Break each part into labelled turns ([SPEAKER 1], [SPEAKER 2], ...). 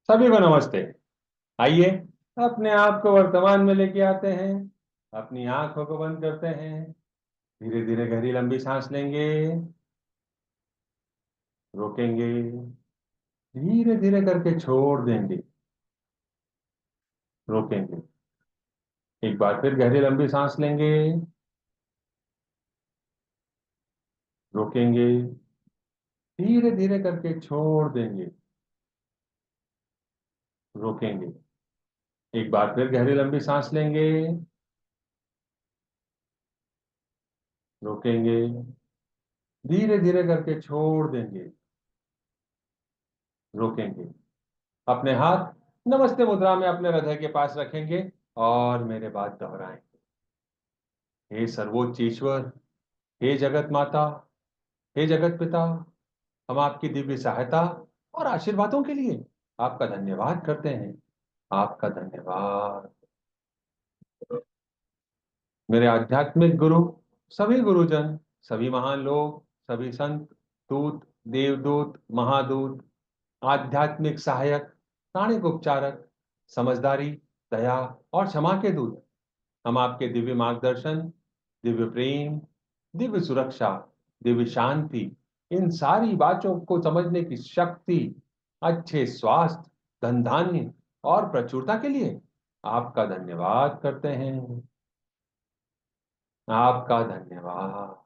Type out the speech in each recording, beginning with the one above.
[SPEAKER 1] सभी को नमस्ते। आइए अपने आप को वर्तमान में लेके आते हैं। अपनी आंखों को बंद करते हैं। धीरे धीरे गहरी लंबी सांस लेंगे। रोकेंगे। धीरे धीरे करके छोड़ देंगे। रोकेंगे। एक बार फिर गहरी लंबी सांस लेंगे। रोकेंगे। धीरे धीरे करके छोड़ देंगे। रोकेंगे। एक बार फिर गहरी लंबी सांस लेंगे। रोकेंगे। धीरे धीरे करके छोड़ देंगे। रोकेंगे। अपने हाथ नमस्ते मुद्रा में अपने हृदय के पास रखेंगे और मेरे बाद दोहराएंगे। हे सर्वोच्च ईश्वर, हे जगत माता, हे जगत पिता, हम आपकी दिव्य सहायता और आशीर्वादों के लिए आपका धन्यवाद करते हैं। आपका धन्यवाद। मेरे आध्यात्मिक गुरु, सभी गुरुजन, सभी महान लोग, सभी संत, दूत, देवदूत, महादूत, आध्यात्मिक सहायक, प्राणिक उपचारक, समझदारी, दया और क्षमा के दूत, हम आपके दिव्य मार्गदर्शन, दिव्य प्रेम, दिव्य सुरक्षा, दिव्य शांति, इन सारी बातों को समझने की शक्ति, अच्छे स्वास्थ्य, धन धान्य और प्रचुरता के लिए आपका धन्यवाद करते हैं। आपका धन्यवाद।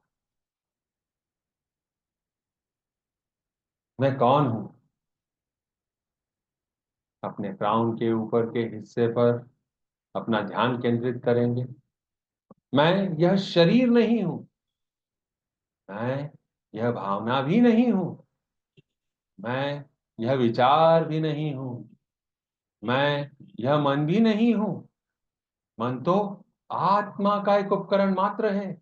[SPEAKER 1] मैं कौन हूं? अपने क्राउन के ऊपर के हिस्से पर अपना ध्यान केंद्रित करेंगे। मैं यह शरीर नहीं हूं। मैं यह भावना भी नहीं हूं। मैं यह विचार भी नहीं हूं। मैं यह मन भी नहीं हूं। मन तो आत्मा का एक उपकरण मात्र है,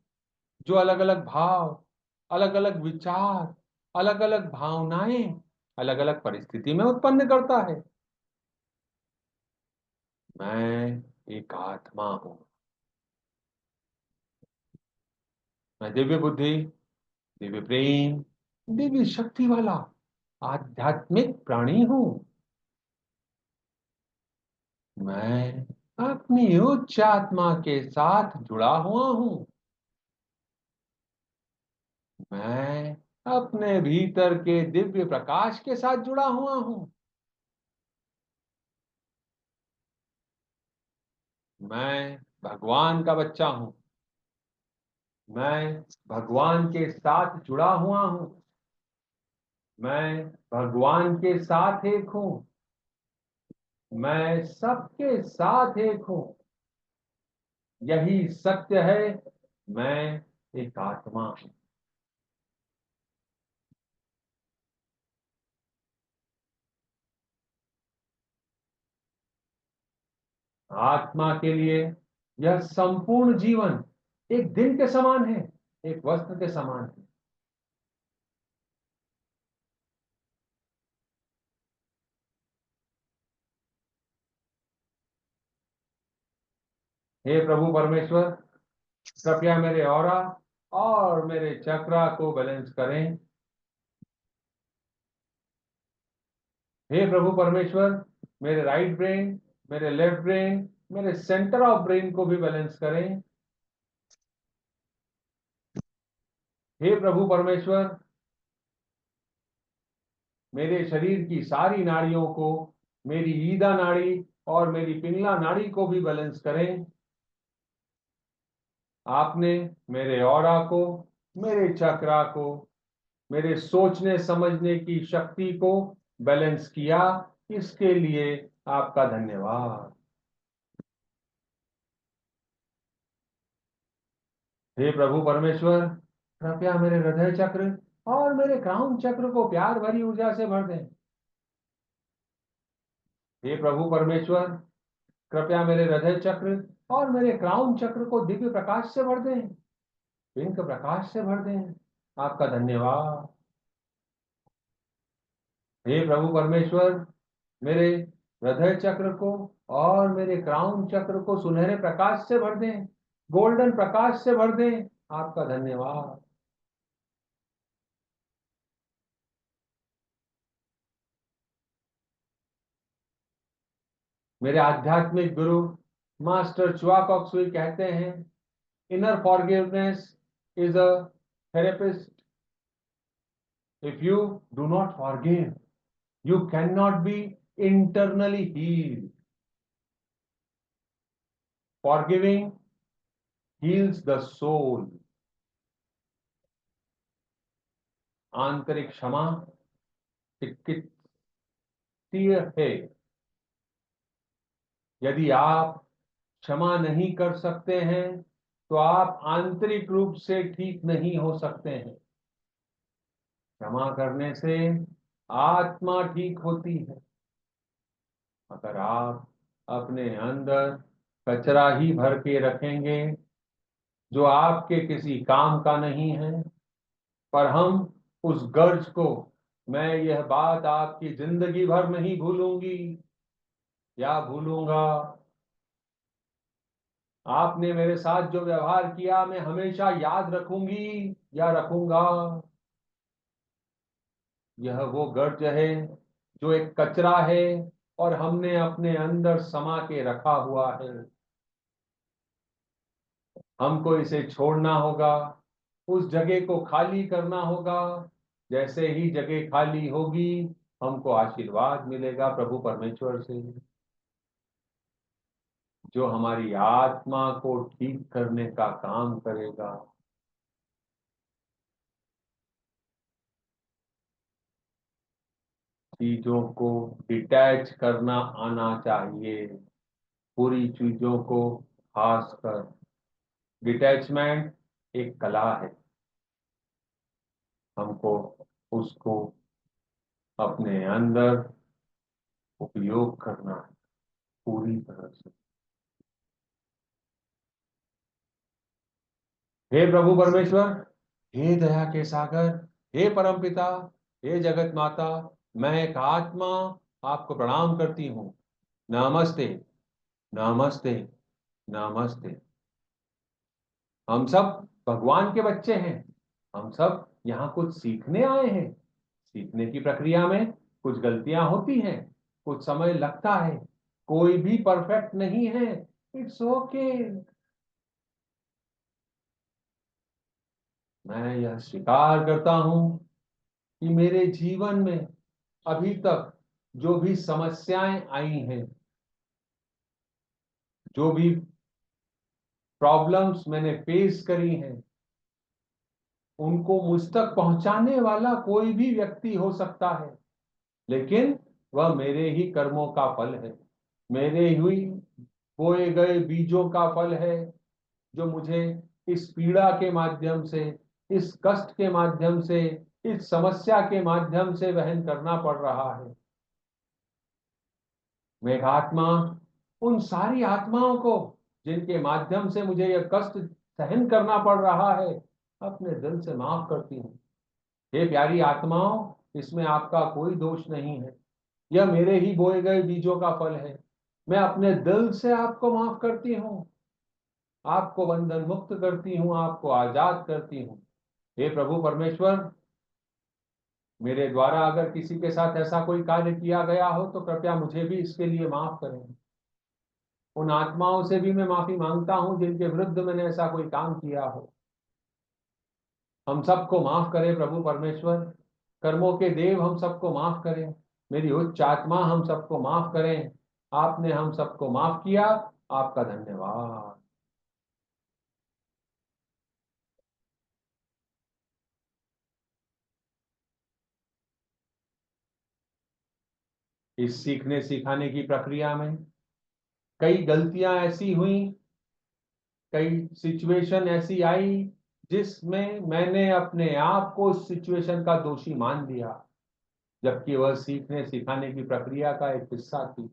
[SPEAKER 1] जो अलग अलग भाव, अलग अलग विचार, अलग अलग भावनाएं, अलग अलग परिस्थिति में उत्पन्न करता है। मैं एक आत्मा हूं। मैं दिव्य बुद्धि, दिव्य प्रेम, दिव्य शक्ति वाला आध्यात्मिक प्राणी हूं। मैं अपनी उच्च आत्मा के साथ जुड़ा हुआ हूं। मैं अपने भीतर के दिव्य प्रकाश के साथ जुड़ा हुआ हूं। मैं भगवान का बच्चा हूं। मैं भगवान के साथ जुड़ा हुआ हूं। मैं भगवान के साथ एक हूं। मैं सबके साथ एक हूं। यही सत्य है। मैं एक आत्मा हूं। आत्मा के लिए यह संपूर्ण जीवन एक दिन के समान है, एक वस्त्र के समान है। हे प्रभु परमेश्वर, कृपया मेरे ऑरा और मेरे चक्रा को बैलेंस करें। हे प्रभु परमेश्वर, मेरे राइट ब्रेन, मेरे लेफ्ट ब्रेन, मेरे सेंटर ऑफ ब्रेन को भी बैलेंस करें। हे प्रभु परमेश्वर, मेरे शरीर की सारी नाड़ियों को, मेरी ईदा नाड़ी और मेरी पिंगला नाड़ी को भी बैलेंस करें। आपने मेरे ऑरा को, मेरे चक्रा को, मेरे सोचने समझने की शक्ति को बैलेंस किया। इसके लिए आपका धन्यवाद। हे प्रभु परमेश्वर, कृपया मेरे हृदय चक्र और मेरे क्राउन चक्र को प्यार भरी ऊर्जा से भर दें। हे प्रभु परमेश्वर, कृपया मेरे हृदय चक्र और मेरे क्राउन चक्र को दिव्य प्रकाश से भर दें, पिंक प्रकाश से भर दें। आपका धन्यवाद। हे प्रभु परमेश्वर, मेरे हृदय चक्र को और मेरे क्राउन चक्र को सुनहरे प्रकाश से भर दें, गोल्डन प्रकाश से भर दें। आपका धन्यवाद। मेरे आध्यात्मिक गुरु मास्टर चुआ कॉक्सवी कहते हैं, inner forgiveness is a therapist. If you do not forgive, you cannot be internally healed. Forgiving heals the soul. आंतरिक क्षमा चिकित्सीय है। यदि आप क्षमा नहीं कर सकते हैं तो आप आंतरिक रूप से ठीक नहीं हो सकते हैं। क्षमा करने से आत्मा ठीक होती है। अगर आप अपने अंदर कचरा ही भर के रखेंगे जो आपके किसी काम का नहीं है, पर हम उस गर्ज को, मैं यह बात आपकी जिंदगी भर नहीं भूलूंगी या भूलूंगा, आपने मेरे साथ जो व्यवहार किया मैं हमेशा याद रखूंगी या रखूंगा, यह वो गर्ज है जो एक कचरा है और हमने अपने अंदर समा के रखा हुआ है। हमको इसे छोड़ना होगा, उस जगह को खाली करना होगा। जैसे ही जगह खाली होगी, हमको आशीर्वाद मिलेगा प्रभु परमेश्वर से, जो हमारी आत्मा को ठीक करने का काम करेगा। चीजों को डिटैच करना आना चाहिए, पूरी चीजों को। खासकर डिटैचमेंट एक कला है, हमको उसको अपने अंदर उपयोग करना है पूरी तरह से। हे प्रभु परमेश्वर, हे दया के सागर, हे परमपिता, हे जगत माता, मैं एक आत्मा आपको प्रणाम करती हूँ। नमस्ते, नमस्ते, नमस्ते। हम सब भगवान के बच्चे हैं। हम सब यहाँ कुछ सीखने आए हैं। सीखने की प्रक्रिया में कुछ गलतियां होती हैं, कुछ समय लगता है, कोई भी परफेक्ट नहीं है। It's okay. मैं यह स्वीकार करता हूं कि मेरे जीवन में अभी तक जो भी समस्याएं आई हैं, जो भी प्रॉब्लम्स मैंने फेस करी हैं, उनको मुझ तक पहुंचाने वाला कोई भी व्यक्ति हो सकता है, लेकिन वह मेरे ही कर्मों का फल है, मेरे ही बोए गए बीजों का फल है, जो मुझे इस पीड़ा के माध्यम से, इस कष्ट के माध्यम से, इस समस्या के माध्यम से वहन करना पड़ रहा है। मेघात्मा उन सारी आत्माओं को जिनके माध्यम से मुझे यह कष्ट सहन करना पड़ रहा है, अपने दिल से माफ करती हूँ। हे प्यारी आत्माओं, इसमें आपका कोई दोष नहीं है। यह मेरे ही बोए गए बीजों का फल है। मैं अपने दिल से आपको माफ करती हूँ, आपको बंधन मुक्त करती हूँ, आपको आजाद करती हूँ। हे प्रभु परमेश्वर, मेरे द्वारा अगर किसी के साथ ऐसा कोई कार्य किया गया हो तो कृपया मुझे भी इसके लिए माफ करें। उन आत्माओं से भी मैं माफी मांगता हूं जिनके विरुद्ध मैंने ऐसा कोई काम किया हो। हम सबको माफ करें प्रभु परमेश्वर। कर्मों के देव हम सबको माफ करें। मेरी उच्च आत्मा हम सबको माफ करें। आपने हम सबको माफ किया, आपका धन्यवाद। इस सीखने सिखाने की प्रक्रिया में कई गलतियां ऐसी हुई, कई सिचुएशन ऐसी आई जिसमें मैंने अपने आप को उस सिचुएशन का दोषी मान लिया, जबकि वह सीखने सिखाने की प्रक्रिया का एक हिस्सा थी।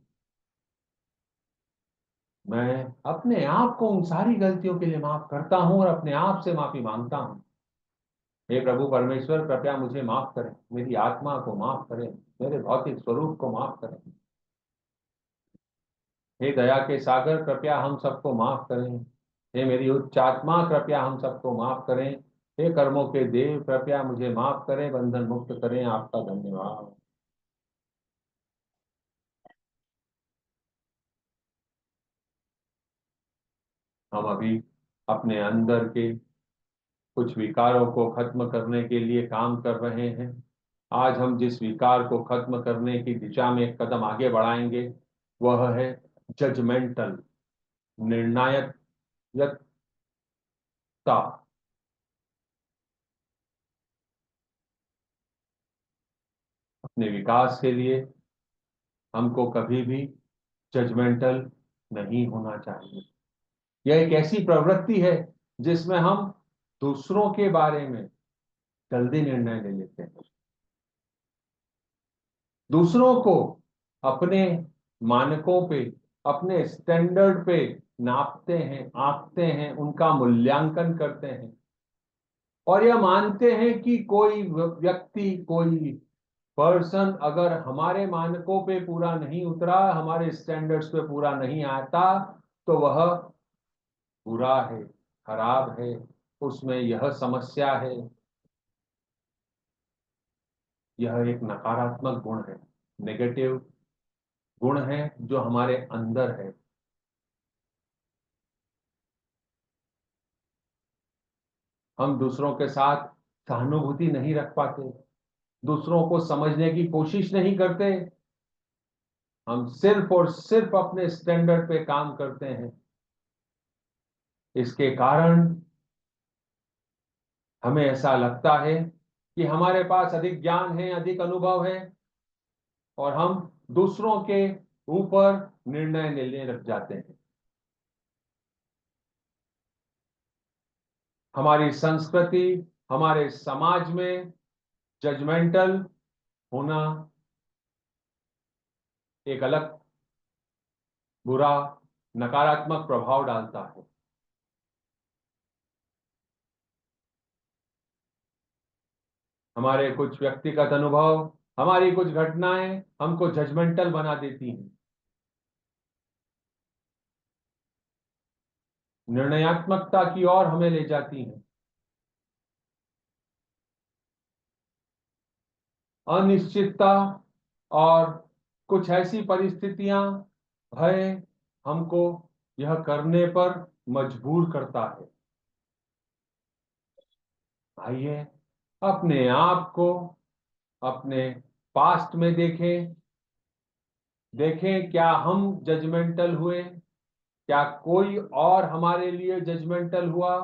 [SPEAKER 1] मैं अपने आप को उन सारी गलतियों के लिए माफ करता हूं और अपने आप से माफी मांगता हूं। हे प्रभु परमेश्वर, कृपया मुझे माफ करें, मेरी आत्मा को माफ करें, मेरे भौतिक स्वरूप को माफ करें। हे दया के सागर, कृपया हम सबको माफ करें। हे मेरी उच्च आत्मा, कृपया हम सबको माफ करें। हे कर्मों के देव, कृपया मुझे माफ करें, बंधन मुक्त करें। आपका धन्यवाद। हम अभी अपने अंदर के कुछ विकारों को खत्म करने के लिए काम कर रहे हैं। आज हम जिस विकार को खत्म करने की दिशा में एक कदम आगे बढ़ाएंगे वह है जजमेंटल, निर्णायकता। अपने विकास के लिए हमको कभी भी जजमेंटल नहीं होना चाहिए। यह एक ऐसी प्रवृत्ति है जिसमें हम दूसरों के बारे में जल्दी निर्णय ले लेते हैं, दूसरों को अपने मानकों पे, अपने स्टैंडर्ड पे नापते हैं, आंकते हैं, उनका मूल्यांकन करते हैं और यह मानते हैं कि कोई व्यक्ति, कोई पर्सन अगर हमारे मानकों पे पूरा नहीं उतरा, हमारे स्टैंडर्ड्स पे पूरा नहीं आता, तो वह बुरा है, खराब है, उसमें यह समस्या है। यह एक नकारात्मक गुण है, नेगेटिव गुण है जो हमारे अंदर है। हम दूसरों के साथ सहानुभूति नहीं रख पाते, दूसरों को समझने की कोशिश नहीं करते, हम सिर्फ और सिर्फ अपने स्टैंडर्ड पे काम करते हैं। इसके कारण हमें ऐसा लगता है कि हमारे पास अधिक ज्ञान है, अधिक अनुभव है और हम दूसरों के ऊपर निर्णय लेने लग जाते हैं। हमारी संस्कृति, हमारे समाज में जजमेंटल होना एक अलग बुरा नकारात्मक प्रभाव डालता है। हमारे कुछ व्यक्तिगत अनुभव, हमारी कुछ घटनाएं हमको जजमेंटल बना देती हैं, निर्णयात्मकता की ओर हमें ले जाती हैं। अनिश्चितता और कुछ ऐसी परिस्थितियां, भय हमको यह करने पर मजबूर करता है। आइए अपने आप को अपने पास्ट में देखें, देखें क्या हम जजमेंटल हुए, क्या कोई और हमारे लिए जजमेंटल हुआ।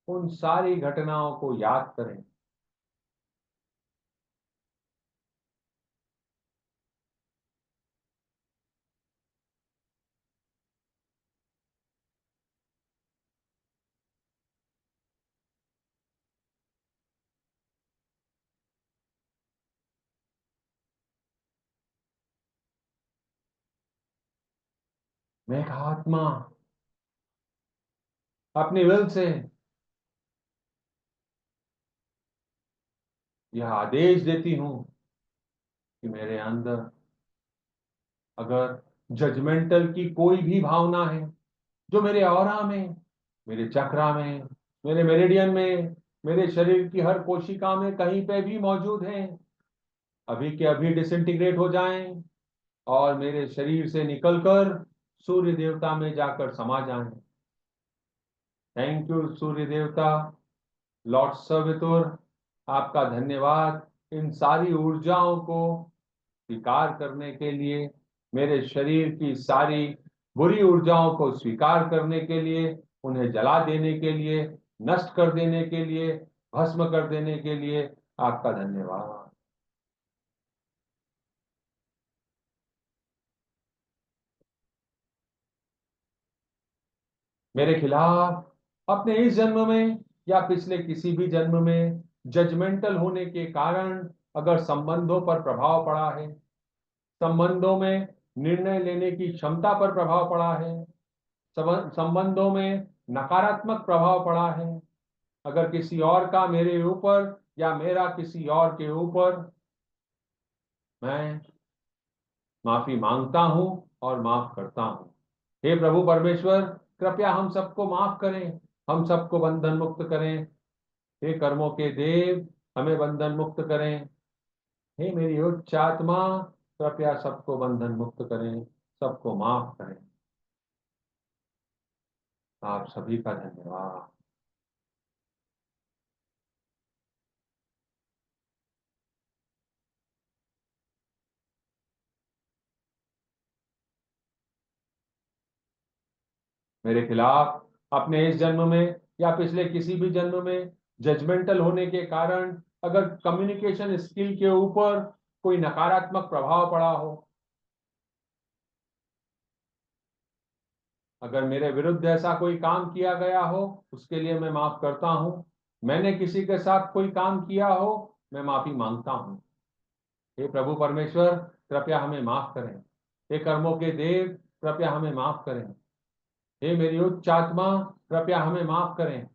[SPEAKER 1] उन सारी घटनाओं को याद करें। मैं एक आत्मा अपनी विल से यह आदेश देती हूं कि मेरे अंदर अगर जजमेंटल की कोई भी भावना है जो मेरे ऑरा में, मेरे चक्रा में, मेरे मेरिडियन में, मेरे शरीर की हर कोशिका में कहीं पे भी मौजूद है, अभी के अभी डिसइंटीग्रेट हो जाएं और मेरे शरीर से निकलकर सूर्य देवता में जाकर समा जाएं। थैंक यू सूर्य देवता, लॉर्ड सवितुर, आपका धन्यवाद इन सारी ऊर्जाओं को स्वीकार करने के लिए, मेरे शरीर की सारी बुरी ऊर्जाओं को स्वीकार करने के लिए, उन्हें जला देने के लिए, नष्ट कर देने के लिए, भस्म कर देने के लिए आपका धन्यवाद। मेरे खिलाफ अपने इस जन्म में या पिछले किसी भी जन्म में जजमेंटल होने के कारण अगर संबंधों पर प्रभाव पड़ा है, संबंधों में निर्णय लेने की क्षमता पर प्रभाव पड़ा है, संबंधों में नकारात्मक प्रभाव पड़ा है, अगर किसी और का मेरे ऊपर या मेरा किसी और के ऊपर, मैं माफी मांगता हूं और माफ करता हूं। हे प्रभु परमेश्वर, कृपया हम सबको माफ करें, हम सबको बंधन मुक्त करें। हे कर्मों के देव, हमें बंधन मुक्त करें। हे मेरी उच्च आत्मा, कृपया सबको बंधन मुक्त करें, सबको माफ करें। आप सभी का धन्यवाद। मेरे खिलाफ अपने इस जन्म में या पिछले किसी भी जन्म में जजमेंटल होने के कारण अगर कम्युनिकेशन स्किल के ऊपर कोई नकारात्मक प्रभाव पड़ा हो, अगर मेरे विरुद्ध ऐसा कोई काम किया गया हो, उसके लिए मैं माफ करता हूं। मैंने किसी के साथ कोई काम किया हो, मैं माफी मांगता हूं। हे प्रभु परमेश्वर, कृपया हमें माफ करें। हे कर्मों के देव, कृपया हमें माफ करें। हे मेरी उच्च आत्मा, कृपया हमें माफ करें।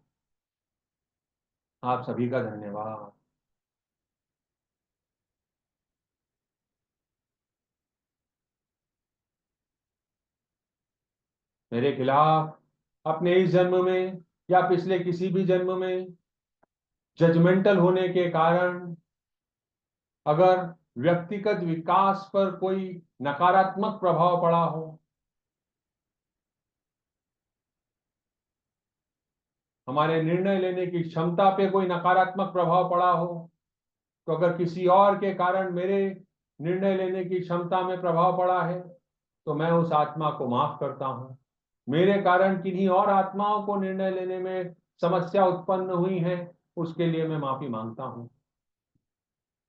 [SPEAKER 1] आप सभी का धन्यवाद। मेरे खिलाफ अपने इस जन्म में या पिछले किसी भी जन्म में जजमेंटल होने के कारण अगर व्यक्तिगत विकास पर कोई नकारात्मक प्रभाव पड़ा हो, हमारे निर्णय लेने की क्षमता पे कोई नकारात्मक प्रभाव पड़ा हो, तो अगर किसी और के कारण मेरे निर्णय लेने की क्षमता में प्रभाव पड़ा है, तो मैं उस आत्मा को माफ करता हूं। मेरे कारण किन्हीं और आत्माओं को निर्णय लेने में समस्या उत्पन्न हुई है, उसके लिए मैं माफी मांगता हूं।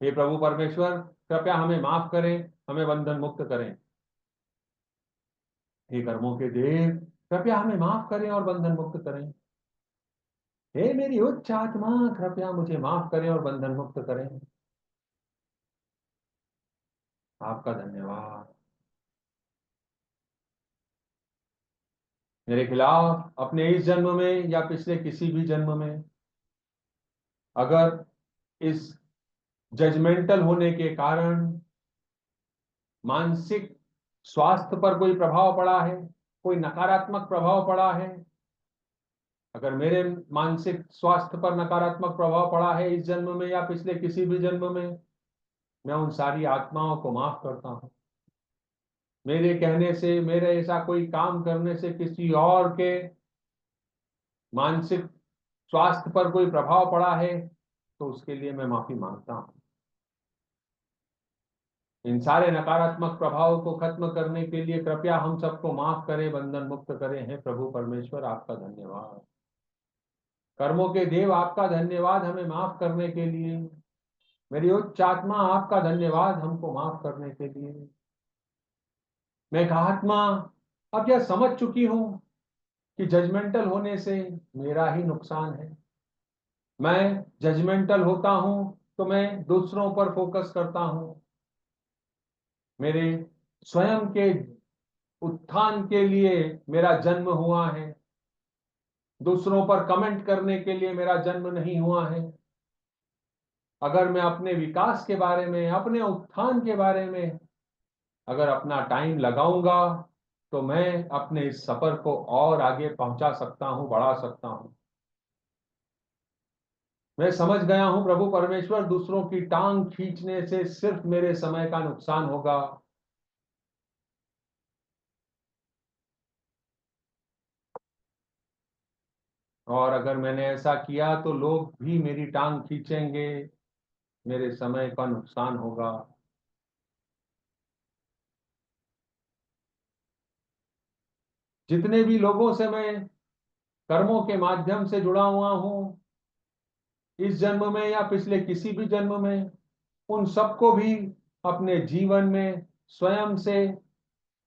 [SPEAKER 1] हे प्रभु परमेश्वर, कृपया हमें माफ करें, हमें बंधन मुक्त करें। हे कर्मों के देव, कृपया हमें माफ करें और बंधन मुक्त करें। हे मेरी उच्च आत्मा, कृपया मुझे माफ करें और बंधन मुक्त करें। आपका धन्यवाद। मेरे खिलाफ अपने इस जन्म में या पिछले किसी भी जन्म में अगर इस जजमेंटल होने के कारण मानसिक स्वास्थ्य पर कोई प्रभाव पड़ा है, कोई नकारात्मक प्रभाव पड़ा है, अगर मेरे मानसिक स्वास्थ्य पर नकारात्मक प्रभाव पड़ा है इस जन्म में या पिछले किसी भी जन्म में, मैं उन सारी आत्माओं को माफ करता हूं। मेरे कहने से, मेरे ऐसा कोई काम करने से किसी और के मानसिक स्वास्थ्य पर कोई प्रभाव पड़ा है, तो उसके लिए मैं माफी मांगता हूं। इन सारे नकारात्मक प्रभाव को खत्म करने के लिए कृपया हम सबको माफ करें, बंधन मुक्त करें। हे प्रभु परमेश्वर, आपका धन्यवाद। कर्मों के देव, आपका धन्यवाद हमें माफ करने के लिए। मेरी उच्च आत्मा, आपका धन्यवाद हमको माफ करने के लिए। मैं एक आत्मा अब यह समझ चुकी हूं कि जजमेंटल होने से मेरा ही नुकसान है। मैं जजमेंटल होता हूं तो मैं दूसरों पर फोकस करता हूं। मेरे स्वयं के उत्थान के लिए मेरा जन्म हुआ है, दूसरों पर कमेंट करने के लिए मेरा जन्म नहीं हुआ है। अगर मैं अपने विकास के बारे में, अपने उत्थान के बारे में अगर अपना टाइम लगाऊंगा, तो मैं अपने इस सफर को और आगे पहुंचा सकता हूं, बढ़ा सकता हूं। मैं समझ गया हूं प्रभु परमेश्वर, दूसरों की टांग खींचने से सिर्फ मेरे समय का नुकसान होगा। और अगर मैंने ऐसा किया तो लोग भी मेरी टांग खींचेंगे, मेरे समय का नुकसान होगा। जितने भी लोगों से मैं कर्मों के माध्यम से जुड़ा हुआ हूं, इस जन्म में या पिछले किसी भी जन्म में, उन सबको भी अपने जीवन में स्वयं से,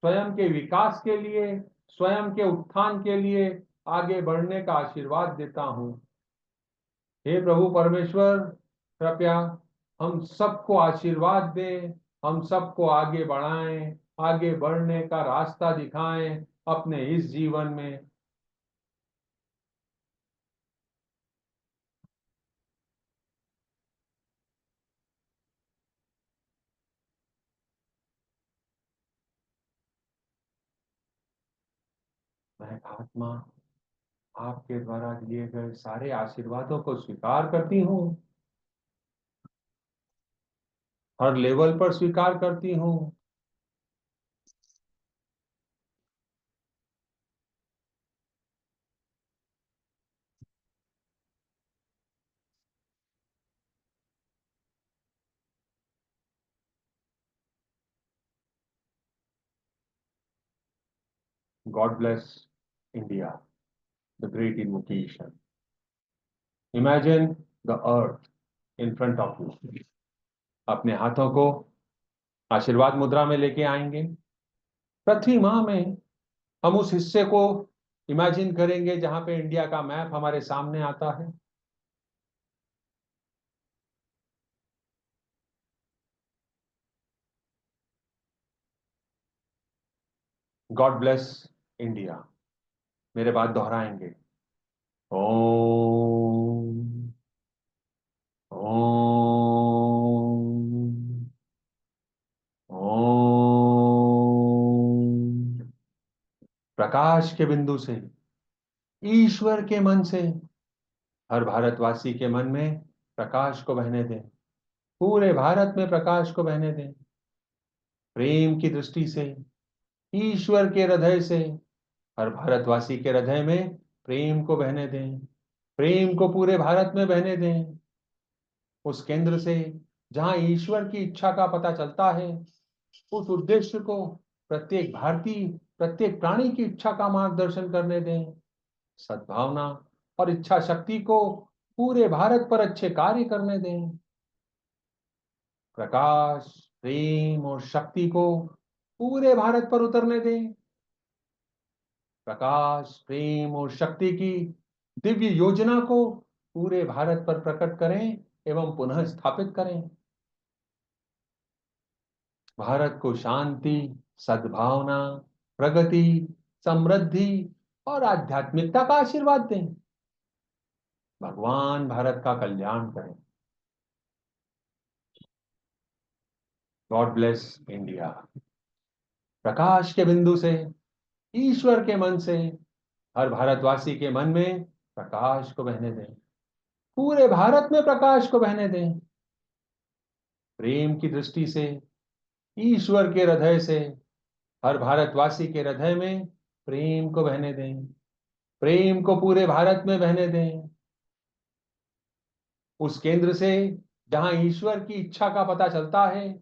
[SPEAKER 1] स्वयं के विकास के लिए, स्वयं के उत्थान के लिए आगे बढ़ने का आशीर्वाद देता हूं। हे प्रभु परमेश्वर, कृपया हम सबको आशीर्वाद दें, हम सबको आगे बढ़ाएं, आगे बढ़ने का रास्ता दिखाएं अपने इस जीवन में। मैं आत्मा आपके द्वारा दिए गए सारे आशीर्वादों को स्वीकार करती हूँ, हर लेवल पर स्वीकार करती हूँ। God bless India, the great invocation. Imagine the earth in front of you. अपने हाथों को आशीर्वाद मुद्रा में लेके आएंगे। पृथ्वी माँ में हम उस हिस्से को इमेजिन करेंगे जहां पे इंडिया का मैप हमारे सामने आता है। God bless India. मेरे बाद दोहराएंगे। ओम ओम ओम। प्रकाश के बिंदु से, ईश्वर के मन से हर भारतवासी के मन में प्रकाश को बहने दें। पूरे भारत में प्रकाश को बहने दें। प्रेम की दृष्टि से, ईश्वर के हृदय से हर भारतवासी के हृदय में प्रेम को बहने दें। प्रेम को पूरे भारत में बहने दें। उस केंद्र से जहां ईश्वर की इच्छा का पता चलता है, उस उद्देश्य को प्रत्येक भारतीय, प्रत्येक प्राणी की इच्छा का मार्गदर्शन करने दें। सद्भावना और इच्छा शक्ति को पूरे भारत पर अच्छे कार्य करने दें। प्रकाश, प्रेम और शक्ति को पूरे भारत पर उतरने दें। प्रकाश, प्रेम और शक्ति की दिव्य योजना को पूरे भारत पर प्रकट करें एवं पुनः स्थापित करें। भारत को शांति, सद्भावना, प्रगति, समृद्धि और आध्यात्मिकता का आशीर्वाद दें। भगवान भारत का कल्याण करें। God bless India. प्रकाश के बिंदु से, ईश्वर के मन से हर भारतवासी के मन में प्रकाश को बहने दें। पूरे भारत में प्रकाश को बहने दें। प्रेम की दृष्टि से, ईश्वर के हृदय से हर भारतवासी के हृदय में प्रेम को बहने दें। प्रेम को पूरे भारत में बहने दें। उस केंद्र से जहां ईश्वर की इच्छा का पता चलता है,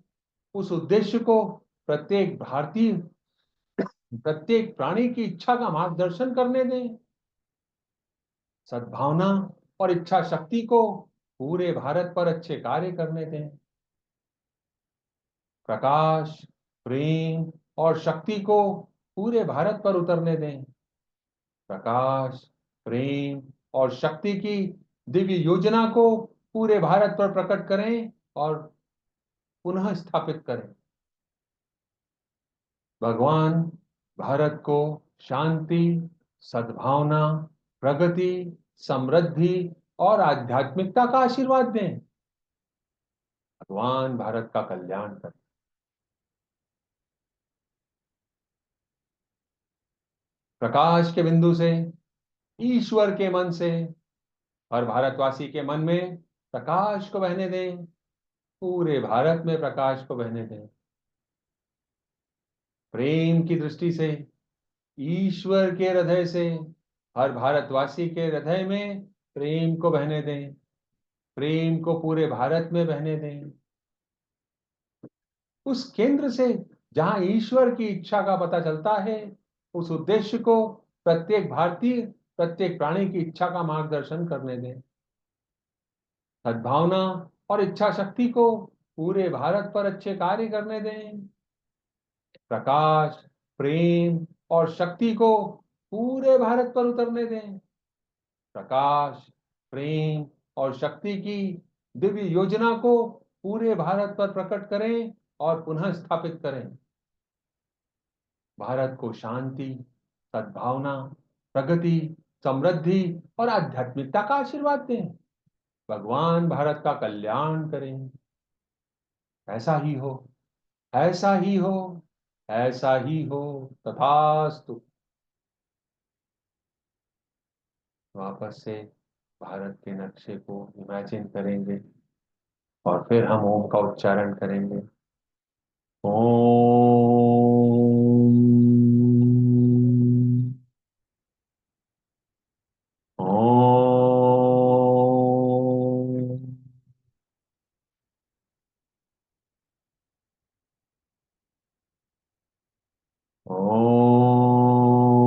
[SPEAKER 1] उस उद्देश्य को प्रत्येक भारतीय, प्रत्येक प्राणी की इच्छा का मार्गदर्शन करने दें। सद्भावना और इच्छा शक्ति को पूरे भारत पर अच्छे कार्य करने दें। प्रकाश, प्रेम और शक्ति को पूरे भारत पर उतरने दें। प्रकाश, प्रेम और शक्ति की दिव्य योजना को पूरे भारत पर प्रकट करें और पुनः स्थापित करें। भगवान भारत को शांति, सद्भावना, प्रगति, समृद्धि और आध्यात्मिकता का आशीर्वाद दें। भगवान भारत का कल्याण करें। प्रकाश के बिंदु से, ईश्वर के मन से हर भारतवासी के मन में प्रकाश को बहने दें। पूरे भारत में प्रकाश को बहने दें। प्रेम की दृष्टि से, ईश्वर के हृदय से हर भारतवासी के हृदय में प्रेम को बहने दें। प्रेम को पूरे भारत में बहने दें। उस केंद्र से जहां ईश्वर की इच्छा का पता चलता है, उस उद्देश्य को प्रत्येक भारतीय, प्रत्येक प्राणी की इच्छा का मार्गदर्शन करने दें। सद्भावना और इच्छा शक्ति को पूरे भारत पर अच्छे कार्य करने दें। प्रकाश, प्रेम और शक्ति को पूरे भारत पर उतरने दें। प्रकाश, प्रेम और शक्ति की दिव्य योजना को पूरे भारत पर प्रकट करें और पुनः स्थापित करें। भारत को शांति, सद्भावना, प्रगति, समृद्धि और आध्यात्मिकता का आशीर्वाद दें। भगवान भारत का कल्याण करें। ऐसा ही हो, ऐसा ही हो, ऐसा ही हो। तथास्तु। वापस से भारत के नक्शे को इमेजिन करेंगे और फिर हम ओम का उच्चारण करेंगे। ओम ओम ओम।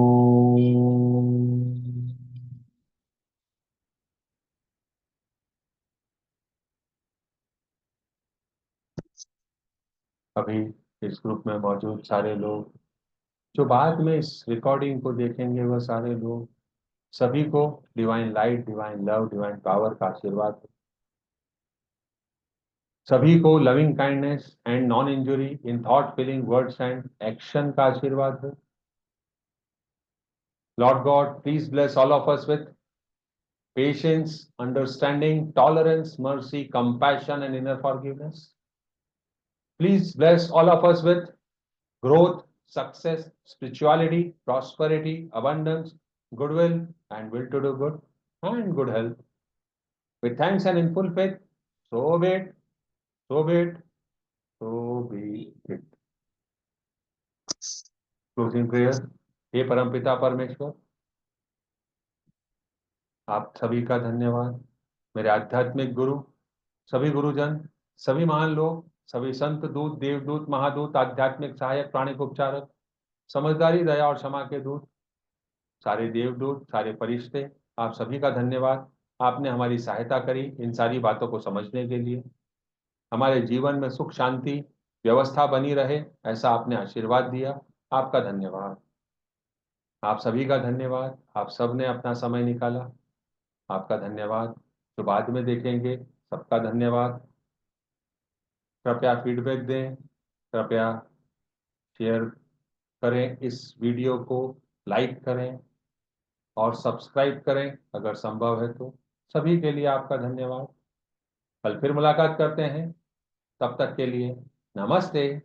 [SPEAKER 1] अभी इस ग्रुप में मौजूद सारे लोग, जो बाद में इस रिकॉर्डिंग को देखेंगे, वह सारे लोग, सभी को divine light, divine love, divine power का आशीर्वाद हो। सभी को loving kindness and non injury in thought, feeling, words and action का आशीर्वाद हो। Lord God, please bless all of us with patience, understanding, tolerance, mercy, compassion, and inner forgiveness. Please bless all of us with growth, success, spirituality, prosperity, abundance, goodwill, and will to do good, and good health. With thanks and in full faith, so be it, so be it, so be it. Closing prayer. हे परमपिता परमेश्वर, आप सभी का धन्यवाद। मेरे आध्यात्मिक गुरु, सभी गुरुजन, सभी महान लोग, सभी संत, दूत, देवदूत, महादूत, आध्यात्मिक सहायक, प्राणिक उपचारक, समझदारी, दया और क्षमा के दूत, सारे देवदूत, सारे फरिश्ते, आप सभी का धन्यवाद। आपने हमारी सहायता करी इन सारी बातों को समझने के लिए। हमारे जीवन में सुख, शांति, व्यवस्था बनी रहे, ऐसा आपने आशीर्वाद दिया। आपका धन्यवाद। आप सभी का धन्यवाद। आप सब ने अपना समय निकाला, आपका धन्यवाद। जो बाद में देखेंगे, सबका धन्यवाद। कृपया फीडबैक दें, कृपया शेयर करें, इस वीडियो को लाइक करें और सब्सक्राइब करें अगर संभव है तो। सभी के लिए आपका धन्यवाद। कल फिर मुलाकात करते हैं, तब तक के लिए नमस्ते।